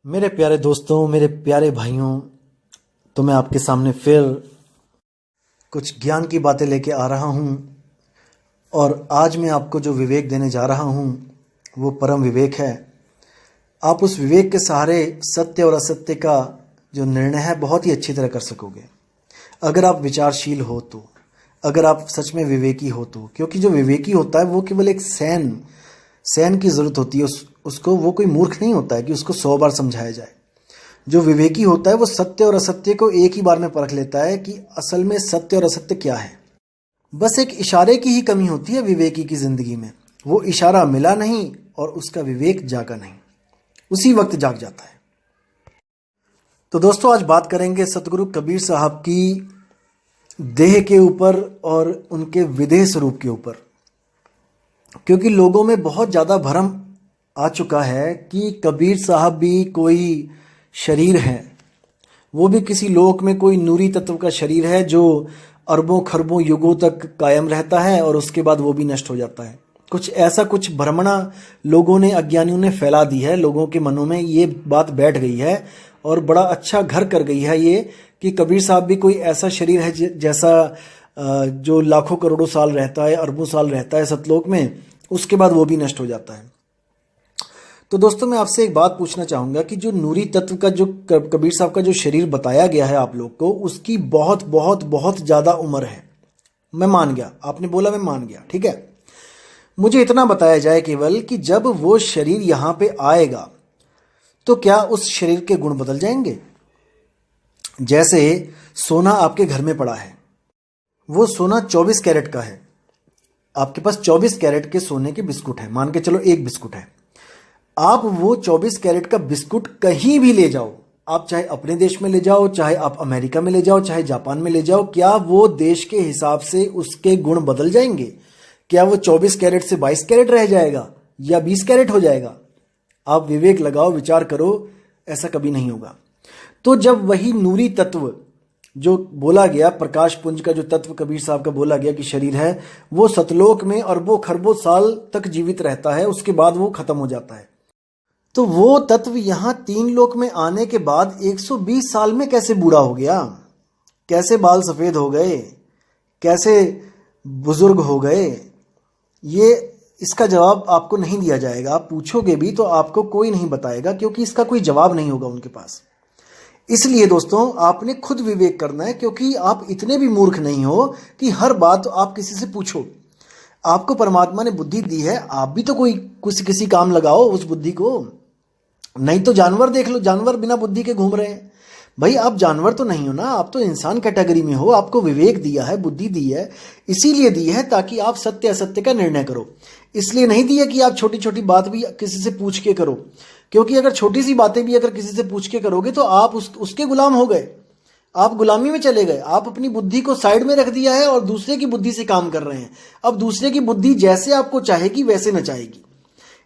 मेरे प्यारे दोस्तों, मेरे प्यारे भाइयों, तो मैं आपके सामने फिर कुछ ज्ञान की बातें लेके आ रहा हूँ। और आज मैं आपको जो विवेक देने जा रहा हूँ वो परम विवेक है। आप उस विवेक के सहारे सत्य और असत्य का जो निर्णय है बहुत ही अच्छी तरह कर सकोगे, अगर आप विचारशील हो तो, अगर आप सच में विवेकी हो तो। क्योंकि जो विवेकी होता है वो केवल एक सैन की ज़रूरत होती है उसको। वो कोई मूर्ख नहीं होता है कि उसको 100 बार समझाया जाए। जो विवेकी होता है वो सत्य और असत्य को एक ही बार में परख लेता है कि असल में सत्य और असत्य क्या है। बस एक इशारे की ही कमी होती है विवेकी की ज़िंदगी में। वो इशारा मिला नहीं और उसका विवेक जागा नहीं, उसी वक्त जाग जाता है। तो दोस्तों, आज बात करेंगे सतगुरु कबीर साहब की देह के ऊपर और उनके विदेह स्वरूप के ऊपर। क्योंकि लोगों में बहुत ज़्यादा भ्रम आ चुका है कि कबीर साहब भी कोई शरीर है, वो भी किसी लोक में कोई नूरी तत्व का शरीर है जो अरबों खरबों युगों तक कायम रहता है और उसके बाद वो भी नष्ट हो जाता है। कुछ भ्रमणा लोगों ने, अज्ञानियों ने फैला दी है। लोगों के मनों में ये बात बैठ गई है और बड़ा अच्छा घर कर गई है ये कि कबीर साहब भी कोई ऐसा शरीर है जैसा जो लाखों करोड़ों साल रहता है, अरबों साल रहता है सतलोक में, उसके बाद वो भी नष्ट हो जाता है। तो दोस्तों, मैं आपसे एक बात पूछना चाहूँगा कि जो नूरी तत्व का जो कबीर साहब का जो शरीर बताया गया है आप लोग को, उसकी बहुत बहुत बहुत ज़्यादा उम्र है। मैं मान गया, आपने बोला, मैं मान गया, ठीक है। मुझे इतना बताया जाए केवल कि जब वो शरीर यहाँ पे आएगा तो क्या उस शरीर के गुण बदल जाएंगे? जैसे सोना आपके घर में पड़ा है, वो सोना 24 कैरेट का है। आपके पास 24 कैरेट के सोने के बिस्कुट है, मान के चलो एक बिस्कुट है। आप वो 24 कैरेट का बिस्कुट कहीं भी ले जाओ, आप चाहे अपने देश में ले जाओ, चाहे आप अमेरिका में ले जाओ, चाहे जापान में ले जाओ, क्या वो देश के हिसाब से उसके गुण बदल जाएंगे? क्या वो 24 कैरेट से 22 कैरेट रह जाएगा या 20 कैरेट हो जाएगा? आप विवेक लगाओ, विचार करो, ऐसा कभी नहीं होगा। तो जब वही नूरी तत्व जो बोला गया, प्रकाश पुंज का जो तत्व कबीर साहब का बोला गया कि शरीर है, वो सतलोक में अरबों खरबों साल तक जीवित रहता है, उसके बाद वो खत्म हो जाता है। तो वो तत्व यहाँ 3 लोक में आने के बाद 120 साल में कैसे बूढ़ा हो गया? कैसे बाल सफ़ेद हो गए? कैसे बुजुर्ग हो गए? ये इसका जवाब आपको नहीं दिया जाएगा। आप पूछोगे भी तो आपको कोई नहीं बताएगा, क्योंकि इसका कोई जवाब नहीं होगा उनके पास। इसलिए दोस्तों, आपने खुद विवेक करना है, क्योंकि आप इतने भी मूर्ख नहीं हो कि हर बात आप किसी से पूछो। आपको परमात्मा ने बुद्धि दी है, आप भी तो कोई किसी काम लगाओ उस बुद्धि को। नहीं तो जानवर देख लो, जानवर बिना बुद्धि के घूम रहे हैं। भाई, आप जानवर तो नहीं हो ना, आप तो इंसान कैटेगरी में हो। आपको विवेक दिया है, बुद्धि दी है, इसीलिए दी है ताकि आप सत्य असत्य का निर्णय करो। इसलिए नहीं दी है कि आप छोटी छोटी बात भी किसी से पूछ के करो, क्योंकि अगर छोटी सी बातें भी अगर किसी से पूछ के करोगे तो आप उसके गुलाम हो गए, आप गुलामी में चले गए। आप अपनी बुद्धि को साइड में रख दिया है और दूसरे की बुद्धि से काम कर रहे हैं। अब दूसरे की बुद्धि जैसे आपको चाहेगी वैसे न चाहेगी।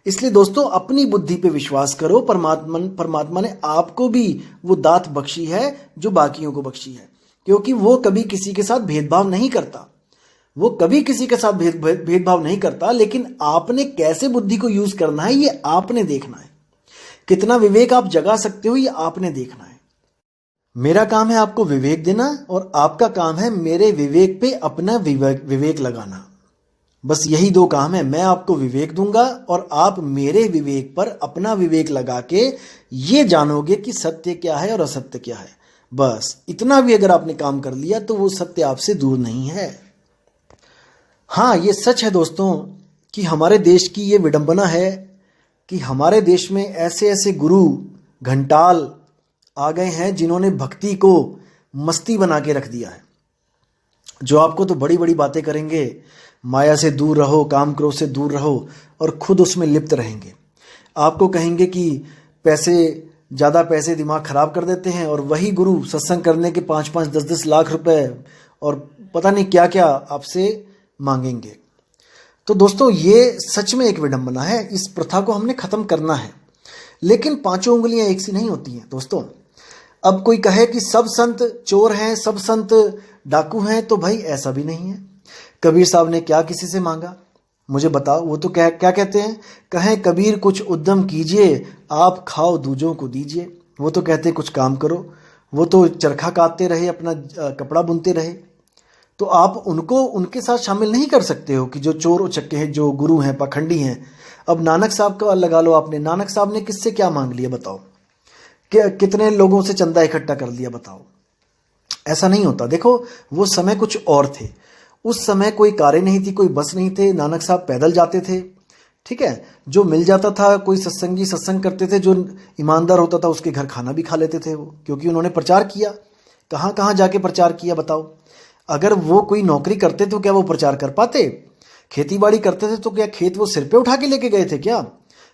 इसलिए दोस्तों, अपनी बुद्धि पे विश्वास करो। परमात्मा ने आपको भी वो दात बख्शी है जो बाकियों को बख्शी है, क्योंकि वो कभी किसी के साथ भेदभाव नहीं करता। वो कभी किसी के साथ भेदभाव नहीं करता, लेकिन आपने कैसे बुद्धि को यूज करना है ये आपने देखना है। कितना विवेक आप जगा सकते हो ये आपने देखना है। मेरा काम है आपको विवेक देना और आपका काम है मेरे विवेक पे अपना विवेक लगाना। बस यही 2 काम है। मैं आपको विवेक दूंगा और आप मेरे विवेक पर अपना विवेक लगा के ये जानोगे कि सत्य क्या है और असत्य क्या है। बस इतना भी अगर आपने काम कर लिया तो वो सत्य आपसे दूर नहीं है। हाँ, ये सच है दोस्तों कि हमारे देश की ये विडंबना है कि हमारे देश में ऐसे ऐसे गुरु घंटाल आ गए हैं जिन्होंने भक्ति को मस्ती बना के रख दिया है। जो आपको तो बड़ी बड़ी बातें करेंगे, माया से दूर रहो, काम क्रोध से दूर रहो, और खुद उसमें लिप्त रहेंगे। आपको कहेंगे कि ज़्यादा पैसे दिमाग खराब कर देते हैं, और वही गुरु सत्संग करने के 5-5, 10-10 लाख रुपए और पता नहीं क्या क्या आपसे मांगेंगे। तो दोस्तों, ये सच में एक विडंबना है। इस प्रथा को हमने ख़त्म करना है, लेकिन 5 उंगलियां एक सी नहीं होती हैं दोस्तों। अब कोई कहे कि सब संत चोर हैं, सब संत डाकू हैं, तो भाई ऐसा भी नहीं है। कबीर साहब ने क्या किसी से मांगा? मुझे बताओ। वो तो क्या क्या कहते हैं, कहें कबीर कुछ उद्यम कीजिए, आप खाओ दूजों को दीजिए। वो तो कहते हैं कुछ काम करो। वो तो चरखा काटते रहे, अपना कपड़ा बुनते रहे। तो आप उनको उनके साथ शामिल नहीं कर सकते हो कि जो चोर उचक्के हैं, जो गुरु हैं, पाखंडी हैं। अब नानक साहब का लगा लो आपने, नानक साहब ने किससे क्या मांग लिया बताओ, कितने लोगों से चंदा इकट्ठा कर लिया बताओ। ऐसा नहीं होता। देखो वो समय कुछ और थे। उस समय कोई कारें नहीं थी, कोई बस नहीं थे, नानक साहब पैदल जाते थे। ठीक है, जो मिल जाता था, कोई सत्संगी सत्संग करते थे, जो ईमानदार होता था उसके घर खाना भी खा लेते थे वो, क्योंकि उन्होंने प्रचार किया। कहाँ कहाँ जाके प्रचार किया बताओ। अगर वो कोई नौकरी करते तो क्या वो प्रचार कर पाते? खेती बाड़ी करते थे तो क्या खेत वो सिर पे उठा के लेके गए थे क्या,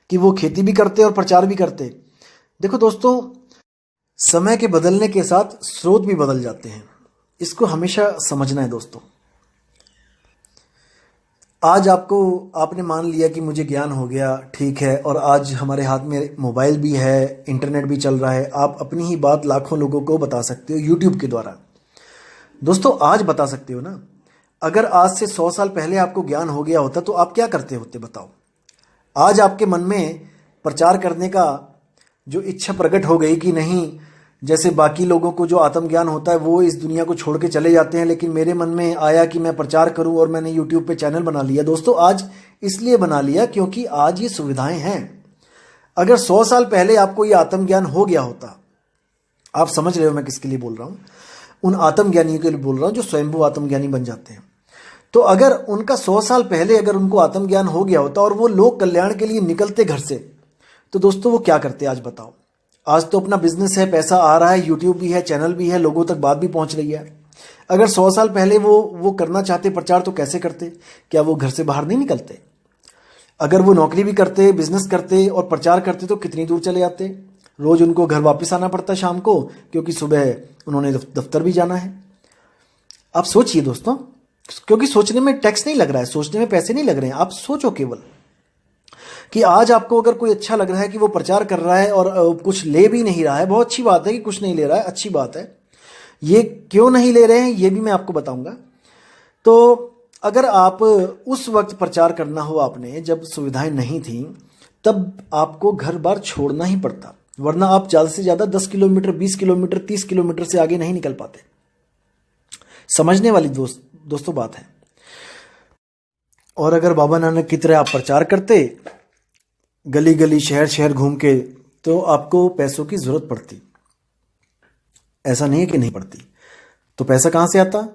कि वो खेती भी करते और प्रचार भी करते? देखो दोस्तों, समय के बदलने के साथ स्रोत भी बदल जाते हैं, इसको हमेशा समझना है दोस्तों। आज आपने मान लिया कि मुझे ज्ञान हो गया, ठीक है, और आज हमारे हाथ में मोबाइल भी है, इंटरनेट भी चल रहा है। आप अपनी ही बात लाखों लोगों को बता सकते हो यूट्यूब के द्वारा। दोस्तों आज बता सकते हो ना। अगर आज से 100 साल पहले आपको ज्ञान हो गया होता तो आप क्या करते होते बताओ। आज आपके मन में प्रचार करने का जो इच्छा प्रकट हो गई कि नहीं, जैसे बाकी लोगों को जो आत्मज्ञान होता है वो इस दुनिया को छोड़ के चले जाते हैं, लेकिन मेरे मन में आया कि मैं प्रचार करूं और मैंने यूट्यूब पे चैनल बना लिया। दोस्तों आज इसलिए बना लिया क्योंकि आज ये सुविधाएं हैं। अगर 100 साल पहले आपको ये आत्मज्ञान हो गया होता, आप समझ रहे हो मैं किसके लिए बोल रहा हूं, उन आत्मज्ञानियों के लिए बोल रहा हूं जो स्वयंभू आत्मज्ञानी बन जाते हैं। तो अगर उनका 100 साल पहले अगर उनको आत्मज्ञान हो गया होता और वो लोक कल्याण के लिए निकलते घर से, तो दोस्तों वो क्या करते आज बताओ। आज तो अपना बिजनेस है, पैसा आ रहा है, यूट्यूब भी है, चैनल भी है, लोगों तक बात भी पहुंच रही है। अगर 100 साल पहले वो करना चाहते प्रचार, तो कैसे करते? क्या वो घर से बाहर नहीं निकलते? अगर वो नौकरी भी करते, बिजनेस करते और प्रचार करते तो कितनी दूर चले जाते? रोज उनको घर वापस आना पड़ता शाम को, क्योंकि सुबह उन्होंने दफ्तर भी जाना है। आप सोचिए दोस्तों, क्योंकि सोचने में टैक्स नहीं लग रहा है, सोचने में पैसे नहीं लग रहे हैं। आप सोचो केवल कि आज आपको अगर कोई अच्छा लग रहा है कि वो प्रचार कर रहा है और कुछ ले भी नहीं रहा है, बहुत अच्छी बात है कि कुछ नहीं ले रहा है, अच्छी बात है। ये क्यों नहीं ले रहे हैं ये भी मैं आपको बताऊंगा। तो अगर आप उस वक्त प्रचार करना हो आपने, जब सुविधाएं नहीं थी, तब आपको घर बार छोड़ना ही पड़ता, वरना आप ज़्यादा से ज़्यादा 10 किलोमीटर, 20 किलोमीटर, 30 किलोमीटर से आगे नहीं निकल पाते। समझने वाली दोस्तों बात है। और अगर बाबा नानक की तरह आप प्रचार करते, गली गली शहर शहर घूम के, तो आपको पैसों की जरूरत पड़ती। ऐसा नहीं है कि नहीं पड़ती। तो पैसा कहाँ से आता?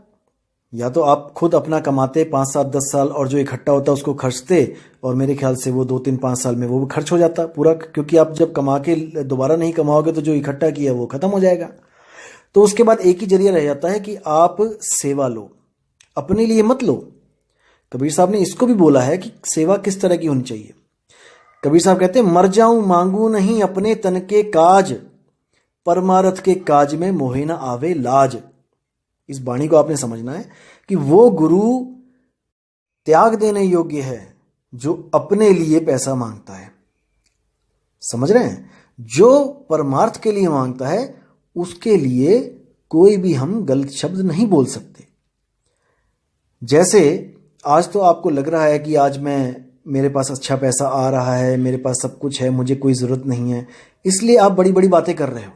या तो आप खुद अपना कमाते 5, 7, 10 साल, और जो इकट्ठा होता उसको खर्चते, और मेरे ख्याल से वो 2, 3, 5 साल में वो खर्च हो जाता पूरा, क्योंकि आप जब कमा के दोबारा नहीं कमाओगे तो जो इकट्ठा किया वो खत्म हो जाएगा। तो उसके बाद एक ही जरिया रह जाता है कि आप सेवा लो, अपने लिए मत लो। कबीर साहब ने इसको भी बोला है कि सेवा किस तरह की होनी चाहिए। कबीर साहब कहते हैं, मर जाऊं मांगू नहीं अपने तन के काज, परमारथ के काज में मोहे न आवे लाज। इस वाणी को आपने समझना है कि वो गुरु त्याग देने योग्य है जो अपने लिए पैसा मांगता है। समझ रहे हैं? जो परमार्थ के लिए मांगता है उसके लिए कोई भी हम गलत शब्द नहीं बोल सकते। जैसे आज तो आपको लग रहा है कि आज मेरे पास अच्छा पैसा आ रहा है, मेरे पास सब कुछ है, मुझे कोई ज़रूरत नहीं है, इसलिए आप बड़ी बड़ी बातें कर रहे हो।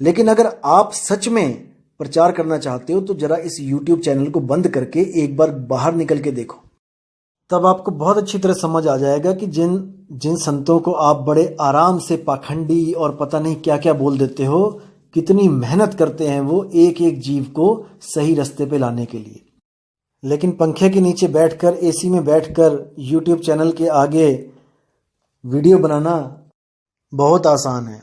लेकिन अगर आप सच में प्रचार करना चाहते हो तो जरा इस YouTube चैनल को बंद करके एक बार बाहर निकल के देखो, तब आपको बहुत अच्छी तरह समझ आ जाएगा कि जिन संतों को आप बड़े आराम से पाखंडी और पता नहीं क्या क्या बोल देते हो, कितनी मेहनत करते हैं वो एक एक जीव को सही रास्ते पे लाने के लिए। लेकिन पंखे के नीचे बैठकर, एसी में बैठकर YouTube चैनल के आगे वीडियो बनाना बहुत आसान है,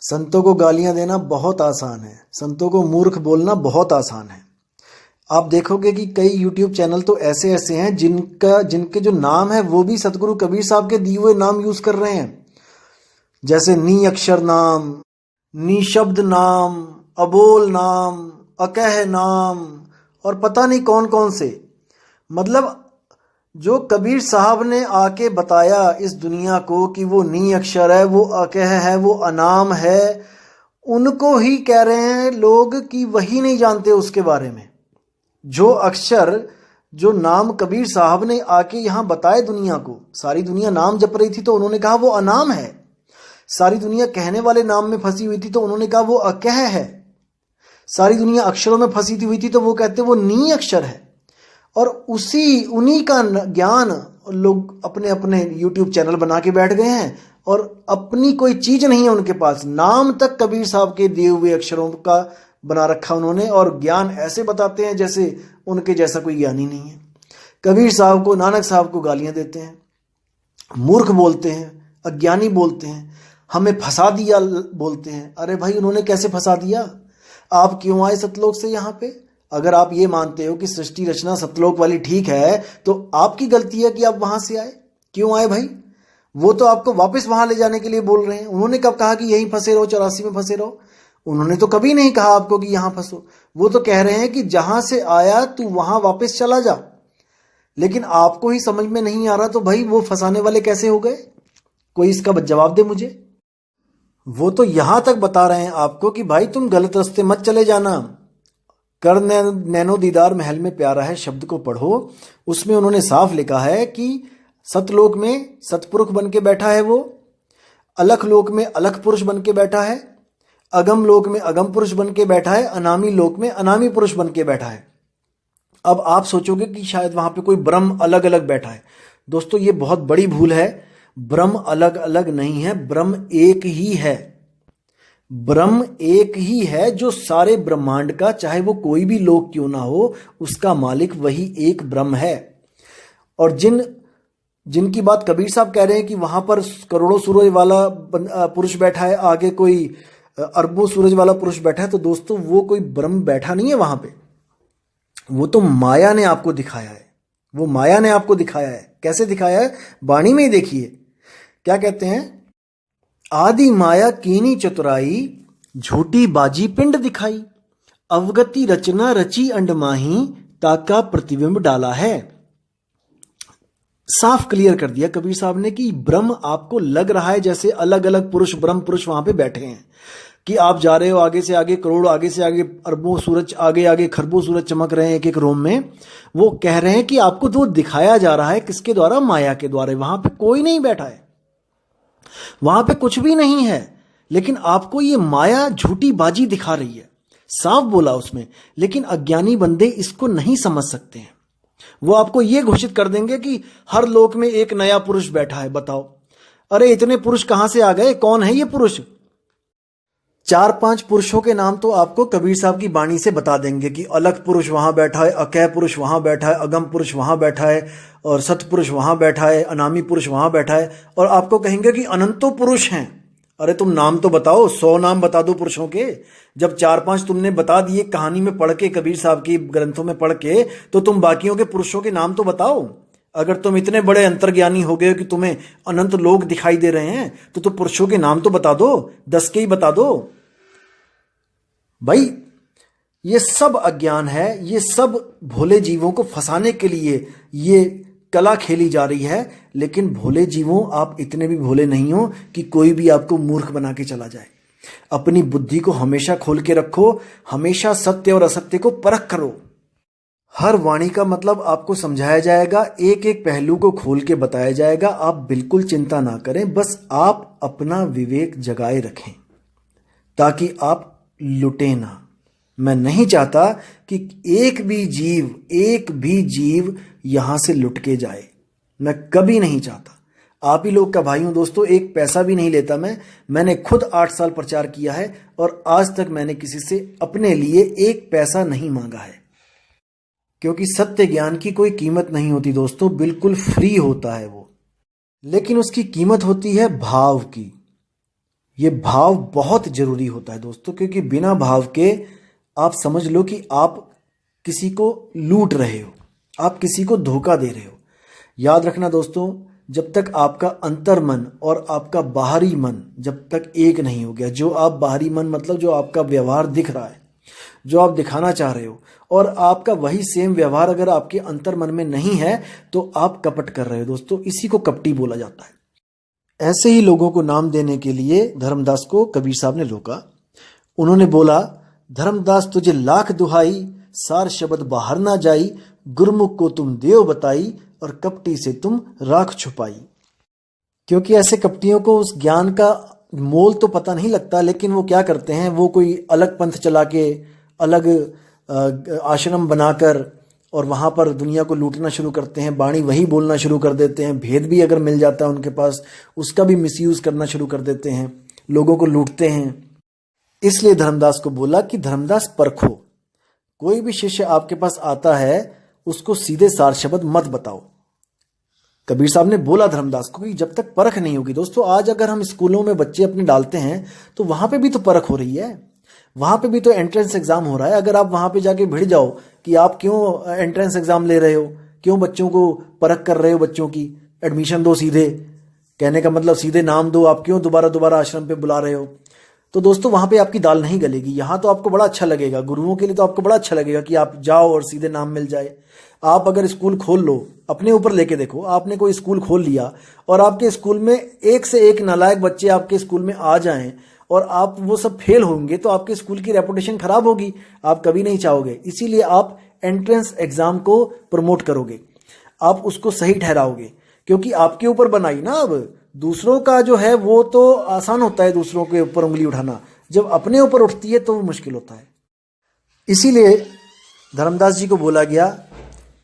संतों को गालियां देना बहुत आसान है, संतों को मूर्ख बोलना बहुत आसान है। आप देखोगे कि कई YouTube चैनल तो ऐसे ऐसे हैं जिनके जो नाम है वो भी सतगुरु कबीर साहब के दिए हुए नाम यूज कर रहे हैं, जैसे नी अक्षर नाम, निशब्द नाम, अबोल नाम, अकह नाम, और पता नहीं कौन कौन से। मतलब जो कबीर साहब ने आके बताया इस दुनिया को कि वो नी अक्षर है, वो अकह है, वो अनाम है, उनको ही कह रहे हैं लोग कि वही नहीं जानते उसके बारे में। जो अक्षर जो नाम कबीर साहब ने आके यहाँ बताए दुनिया को। सारी दुनिया नाम जप रही थी तो उन्होंने कहा वो अनाम है। सारी दुनिया कहने वाले नाम में फंसी हुई थी तो उन्होंने कहा वो अकह है। सारी दुनिया अक्षरों में फंसी हुई थी तो वो कहते वो नी अक्षर है। और उन्हीं का ज्ञान लोग अपने अपने YouTube चैनल बना के बैठ गए हैं और अपनी कोई चीज नहीं है उनके पास। नाम तक कबीर साहब के दिए हुए अक्षरों का बना रखा उन्होंने और ज्ञान ऐसे बताते हैं जैसे उनके जैसा कोई ज्ञान ही नहीं है। कबीर साहब को, नानक साहब को गालियां देते हैं, मूर्ख बोलते हैं, अज्ञानी बोलते हैं, हमें फंसा दिया बोलते हैं। अरे भाई उन्होंने कैसे फंसा दिया? आप क्यों आए सतलोक से यहाँ पे? अगर आप ये मानते हो कि सृष्टि रचना सतलोक वाली ठीक है तो आपकी गलती है कि आप वहां से आए। क्यों आए भाई? वो तो आपको वापस वहां ले जाने के लिए बोल रहे हैं। उन्होंने कब कहा कि यहीं फंसे रहो, 84 में फंसे रहो? उन्होंने तो कभी नहीं कहा आपको कि यहां फंसो। वो तो कह रहे हैं कि जहां से आया तू वहां वापस चला जा। लेकिन आपको ही समझ में नहीं आ रहा तो भाई वो फंसाने वाले कैसे हो गए? कोई इसका जवाब दे मुझे। वो तो यहां तक बता रहे हैं आपको कि भाई तुम गलत रास्ते मत चले जाना। कर नैनो दीदार महल में प्यारा है शब्द को पढ़ो। उसमें उन्होंने साफ लिखा है कि सतलोक में सतपुरुष बन के बैठा है वो, अलख लोक में अलख पुरुष बन के बैठा है, अगम लोक में अगम पुरुष बन के बैठा है, अनामी लोक में अनामी पुरुष बन के बैठा है। अब आप सोचोगे कि शायद वहां पे कोई ब्रह्म अलग अलग बैठा है। दोस्तों ये बहुत बड़ी भूल है। ब्रह्म अलग अलग नहीं है, ब्रह्म एक ही है। ब्रह्म एक ही है जो सारे ब्रह्मांड का, चाहे वो कोई भी लोक क्यों ना हो, उसका मालिक वही एक ब्रह्म है। और जिनकी बात कबीर साहब कह रहे हैं कि वहां पर करोड़ों सूरज वाला पुरुष बैठा है, आगे कोई अरबों सूरज वाला पुरुष बैठा है, तो दोस्तों वो कोई ब्रह्म बैठा नहीं है वहां पे। वो तो माया ने आपको दिखाया है। वो माया ने आपको दिखाया है। कैसे दिखाया है? वाणी में ही देखिए क्या कहते हैं। आदि माया कीनी चतुराई, झूठी बाजी पिंड दिखाई, अवगति रचना रची अंडमाही, ताका प्रतिबिंब डाला है। साफ क्लियर कर दिया कबीर साहब ने कि ब्रह्म आपको लग रहा है जैसे अलग अलग पुरुष, ब्रह्म पुरुष वहां पे बैठे हैं, कि आप जा रहे हो आगे से आगे करोड़, आगे से आगे अरबों सूरज, आगे आगे खरबों सूरज चमक रहे हैं एक एक रोम में। वो कह रहे हैं कि आपको तो दिखाया जा रहा है किसके द्वारा? माया के द्वारा। वहां पे कोई नहीं बैठा है, वहां पे कुछ भी नहीं है, लेकिन आपको ये माया झूठी बाजी दिखा रही है। साफ बोला उसमें। लेकिन अज्ञानी बंदे इसको नहीं समझ सकते हैं। वो आपको ये घोषित कर देंगे कि हर लोक में एक नया पुरुष बैठा है। बताओ, अरे इतने पुरुष कहां से आ गए? कौन है ये पुरुष? 4-5 पुरुषों के नाम तो आपको कबीर साहब की वाणी से बता देंगे कि अलग पुरुष वहां बैठा है, अकह पुरुष वहां बैठा है, अगम पुरुष वहां बैठा है, और सतपुरुष वहां बैठा है, अनामी पुरुष वहां बैठा है। और आपको कहेंगे कि अनंतों पुरुष हैं। अरे तुम नाम तो बताओ, 100 नाम बता दो पुरुषों के। जब 4-5 तुमने बता दिए कहानी में पढ़ के, कबीर साहब की ग्रंथों में पढ़ के, तो तुम बाकियों के पुरुषों के नाम तो बताओ। अगर तुम इतने बड़े अंतर्ज्ञानी हो गए कि तुम्हें अनंत लोग दिखाई दे रहे हैं, तो तुम पुरुषों के नाम तो बता दो, 10 के ही बता दो। भाई ये सब अज्ञान है। ये सब भोले जीवों को फंसाने के लिए ये कला खेली जा रही है। लेकिन भोले जीवों, आप इतने भी भोले नहीं हो कि कोई भी आपको मूर्ख बना के चला जाए। अपनी बुद्धि को हमेशा खोल के रखो, हमेशा सत्य और असत्य को परख करो। हर वाणी का मतलब आपको समझाया जाएगा, एक एक पहलू को खोल के बताया जाएगा। आप बिल्कुल चिंता ना करें, बस आप अपना विवेक जगाए रखें ताकि आप लुटे ना। मैं नहीं चाहता कि एक भी जीव यहां से लुट के जाए। मैं कभी नहीं चाहता। आप ही लोग का भाई हूं दोस्तों, एक पैसा भी नहीं लेता मैंने खुद 8 साल प्रचार किया है और आज तक मैंने किसी से अपने लिए एक पैसा नहीं मांगा है, क्योंकि सत्य ज्ञान की कोई कीमत नहीं होती दोस्तों, बिल्कुल फ्री होता है वो। लेकिन उसकी कीमत होती है भाव की। ये भाव बहुत जरूरी होता है दोस्तों, क्योंकि बिना भाव के आप समझ लो कि आप किसी को लूट रहे हो, आप किसी को धोखा दे रहे हो। याद रखना दोस्तों, जब तक आपका अंतर मन और आपका बाहरी मन जब तक एक नहीं हो गया, जो आप बाहरी मन मतलब जो आपका व्यवहार दिख रहा है, जो आप दिखाना चाह रहे हो, और आपका वही सेम व्यवहार अगर आपके अंतर मन में नहीं है, तो आप कपट कर रहे हो दोस्तों। इसी को कपटी बोला जाता है। ऐसे ही लोगों को नाम देने के लिए धर्मदास को कबीर साहब ने रोका। उन्होंने बोला, धर्मदास तुझे लाख दुहाई, सार शब्द बाहर ना जाई, गुरमुख को तुम देव बताई, और कपटी से तुम राख छुपाई। क्योंकि ऐसे कपटियों को उस ज्ञान का मोल तो पता नहीं लगता, लेकिन वो क्या करते हैं, वो कोई अलग पंथ चला के, अलग आश्रम बनाकर और वहाँ पर दुनिया को लूटना शुरू करते हैं, बाणी वही बोलना शुरू कर देते हैं, भेद भी अगर मिल जाता है उनके पास उसका भी मिसयूज करना शुरू कर देते हैं, लोगों को लूटते हैं। इसलिए धर्मदास को बोला कि धर्मदास परखो, कोई भी शिष्य आपके पास आता है उसको सीधे सार शब्द मत बताओ। कबीर साहब ने बोला धर्मदास को कि जब तक परख नहीं होगी। दोस्तों, आज अगर हम स्कूलों में बच्चे अपने डालते हैं तो वहां पे भी तो परख हो रही है, वहां पे भी तो एंट्रेंस एग्जाम हो रहा है। अगर आप वहां पे जाके भिड़ जाओ कि आप क्यों एंट्रेंस एग्जाम ले रहे हो, क्यों बच्चों को परख कर रहे हो, बच्चों की एडमिशन दो सीधे, कहने का मतलब सीधे नाम दो, आप क्यों दोबारा दोबारा आश्रम पे बुला रहे हो, तो दोस्तों वहां पे आपकी दाल नहीं गलेगी। यहाँ तो आपको बड़ा अच्छा लगेगा, गुरुओं के लिए तो आपको बड़ा अच्छा लगेगा कि आप जाओ और सीधे नाम मिल जाए। आप अगर स्कूल खोल लो, अपने ऊपर लेके देखो, आपने कोई स्कूल खोल लिया और आपके स्कूल में एक से एक नालायक बच्चे आपके स्कूल में आ जाएं और आप वो सब फेल होंगे तो आपके स्कूल की रेपुटेशन खराब होगी, आप कभी नहीं चाहोगे। इसीलिए आप एंट्रेंस एग्जाम को प्रमोट करोगे, आप उसको सही ठहराओगे, क्योंकि आपके ऊपर बनाई ना। अब दूसरों का जो है वो तो आसान होता है, दूसरों के ऊपर उंगली उठाना, जब अपने ऊपर उठती है तो वो मुश्किल होता है। इसीलिए धर्मदास जी को बोला गया,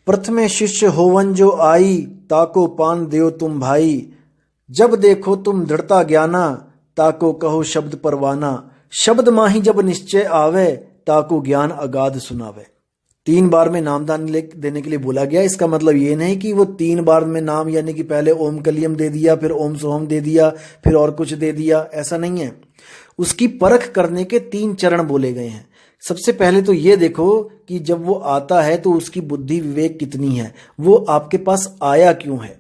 प्रथमे शिष्य होवन जो आई, ताको पान देव तुम भाई, जब देखो तुम दृढ़ता ज्ञाना, ताको कहो शब्द परवाना, शब्द माही जब निश्चय आवे, ताको ज्ञान अगाध सुनावे। 3 बार में नामदान देने के लिए बोला गया। इसका मतलब ये नहीं कि वो 3 बार में नाम, यानी कि पहले ओम कलियम दे दिया, फिर ओम सोहम दे दिया, फिर और कुछ दे दिया, ऐसा नहीं है। उसकी परख करने के 3 चरण बोले गए हैं। सबसे पहले तो ये देखो कि जब वो आता है तो उसकी बुद्धि विवेक कितनी है, वो आपके पास आया क्यों है,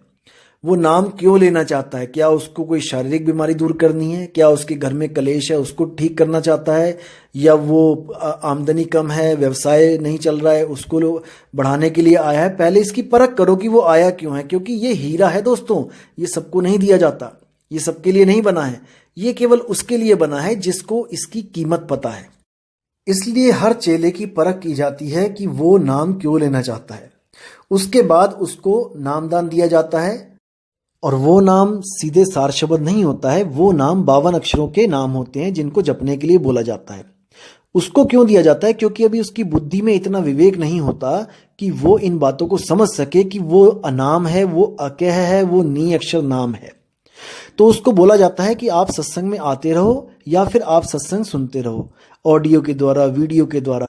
वो नाम क्यों लेना चाहता है, क्या उसको कोई शारीरिक बीमारी दूर करनी है, क्या उसके घर में कलेश है उसको ठीक करना चाहता है, या वो आमदनी कम है, व्यवसाय नहीं चल रहा है, उसको बढ़ाने के लिए आया है। पहले इसकी परख करो कि वो आया क्यों है, क्योंकि ये हीरा है दोस्तों, ये सबको नहीं दिया जाता, ये सबके लिए नहीं बना है, ये केवल उसके लिए बना है जिसको इसकी कीमत पता है। इसलिए हर चेले की परख की जाती है कि वो नाम क्यों लेना चाहता है। उसके बाद उसको नामदान दिया जाता है, और वो नाम सीधे सार शब्द नहीं होता है, वो नाम 52 अक्षरों के नाम होते हैं जिनको जपने के लिए बोला जाता है। उसको क्यों दिया जाता है, क्योंकि अभी उसकी बुद्धि में इतना विवेक नहीं होता कि वो इन बातों को समझ सके कि वो अनाम है, वो अकह है, वो नी अक्षर नाम है। तो उसको बोला जाता है कि आप सत्संग में आते रहो या फिर आप सत्संग सुनते रहो, ऑडियो के द्वारा, वीडियो के द्वारा,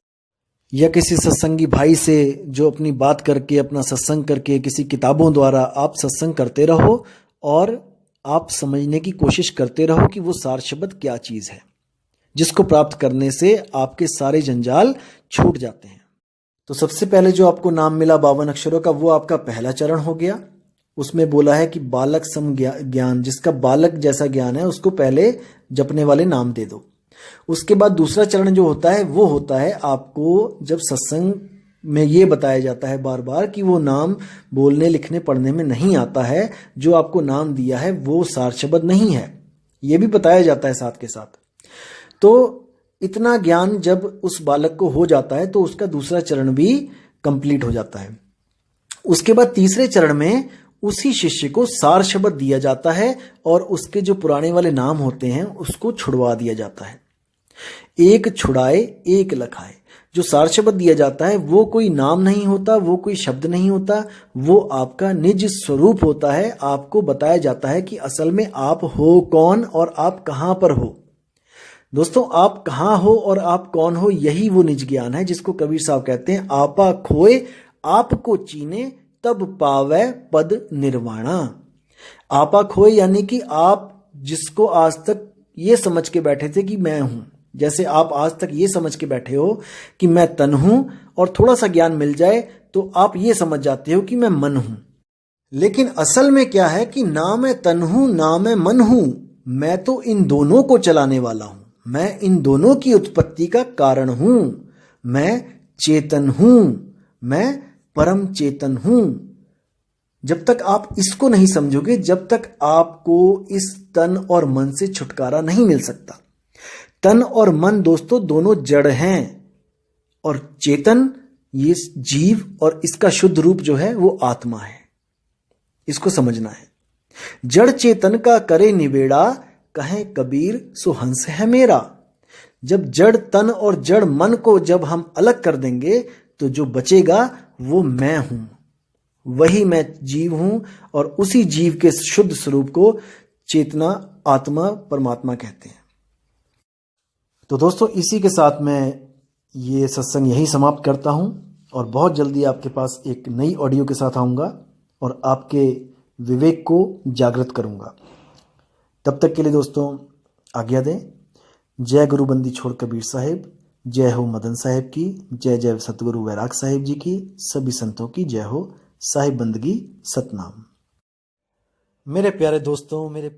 या किसी सत्संगी भाई से जो अपनी बात करके, अपना सत्संग करके, किसी किताबों द्वारा आप सत्संग करते रहो और आप समझने की कोशिश करते रहो कि वो सार शब्द क्या चीज़ है, जिसको प्राप्त करने से आपके सारे जंजाल छूट जाते हैं। तो सबसे पहले जो आपको नाम मिला 52 अक्षरों का, वो आपका पहला चरण हो गया। उसमें बोला है कि बालक सम ज्ञान, जिसका बालक जैसा ज्ञान है उसको पहले जपने वाले नाम दे दो। उसके बाद दूसरा चरण जो होता है वो होता है आपको जब सत्संग में ये बताया जाता है बार बार कि वो नाम बोलने लिखने पढ़ने में नहीं आता है, जो आपको नाम दिया है वो सार शब्द नहीं है, ये भी बताया जाता है साथ के साथ। तो इतना ज्ञान जब उस बालक को हो जाता है तो उसका दूसरा चरण भी कंप्लीट हो जाता है। उसके बाद तीसरे चरण में उसी शिष्य को सार शब्द दिया जाता है और उसके जो पुराने वाले नाम होते हैं उसको छुड़वा दिया जाता है। एक छुड़ाए एक लखाए। जो सार शब्द दिया जाता है वो कोई नाम नहीं होता, वो कोई शब्द नहीं होता, वो आपका निज स्वरूप होता है। आपको बताया जाता है कि असल में आप हो कौन और आप कहाँ पर हो। दोस्तों, आप कहाँ हो और आप कौन हो, यही वो निज ज्ञान है जिसको कबीर साहब कहते हैं, आपा खोए आपको चीने तब पावे पद निर्वाणा। आपा खोए यानी कि आप जिसको आज तक ये समझ के बैठे थे कि मैं हूं, जैसे आप आज तक ये समझ के बैठे हो कि मैं तन हूं और थोड़ा सा ज्ञान मिल जाए तो आप ये समझ जाते हो कि मैं मन हूं। लेकिन असल में क्या है कि ना मैं तन हूं ना मैं मन हूं, मैं तो इन दोनों को चलाने वाला हूं, मैं इन दोनों की उत्पत्ति का कारण हूं, मैं चेतन हूं, मैं परम चेतन हूं। जब तक आप इसको नहीं समझोगे, जब तक आपको इस तन और मन से छुटकारा नहीं मिल सकता। तन और मन दोस्तों दोनों जड़ हैं और चेतन ये जीव और इसका शुद्ध रूप जो है वो आत्मा है। इसको समझना है। जड़ चेतन का करे निबेड़ा, कहे कबीर सो हंस है मेरा। जब जड़ तन और जड़ मन को जब हम अलग कर देंगे तो जो बचेगा वो मैं हूं, वही मैं जीव हूं। और उसी जीव के शुद्ध स्वरूप को चेतना, आत्मा, परमात्मा कहते हैं। तो दोस्तों, इसी के साथ मैं ये सत्संग यही समाप्त करता हूं और बहुत जल्दी आपके पास एक नई ऑडियो के साथ आऊंगा और आपके विवेक को जागृत करूंगा। तब तक के लिए दोस्तों आज्ञा दें। जय गुरु बंदी छोड़ कबीर साहिब, जय हो मदन साहिब की, जय जय सतगुरु वैराग साहिब जी की, सभी संतों की जय हो। साहिब बंदगी सतनाम। मेरे प्यारे दोस्तों, मेरे